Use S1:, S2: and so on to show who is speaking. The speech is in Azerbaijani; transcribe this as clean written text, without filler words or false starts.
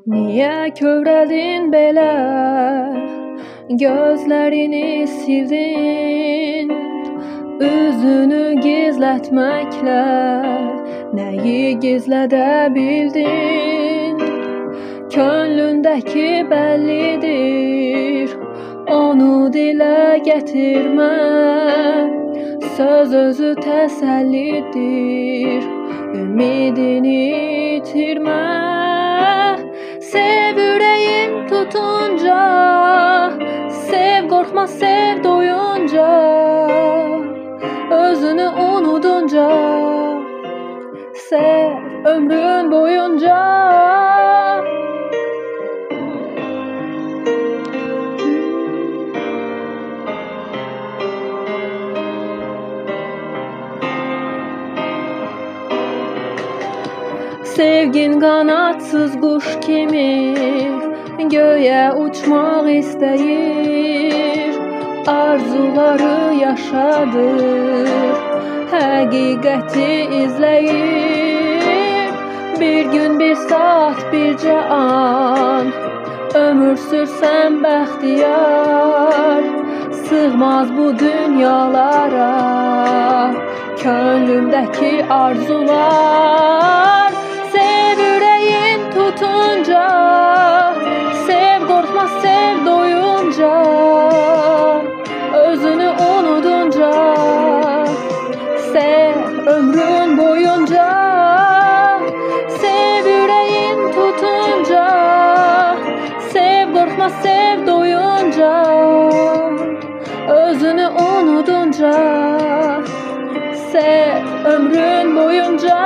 S1: Niye kövrəldin belə, gözlərini sildin, üzünü gizlətməklə nəyi gizlədə bildin? Könlündəki bəllidir, onu dilə gətirmə, söz özü təsəllidir, ümidini itirmə. Sev ürəyim tutunca, sev qorxma sev doyunca, özünü unudunca, sev ömrün boyunca. Sevgin qanadsız quş kimi göğe uçmaq istəyir, arzuları yaşadır, həqiqəti izləyir. Bir gün, bir saat, bircə an, ömür sürsən bəxtiyar, sığmaz bu dünyalara könlümdəki arzular. Sev ürəyim tutunca, sev qorxma sev doyunca, özünü unudunca, sev ömrün boyunca. Sev ürəyim tutunca, sev qorxma sev doyunca, özünü unudunca, sev ömrün boyunca.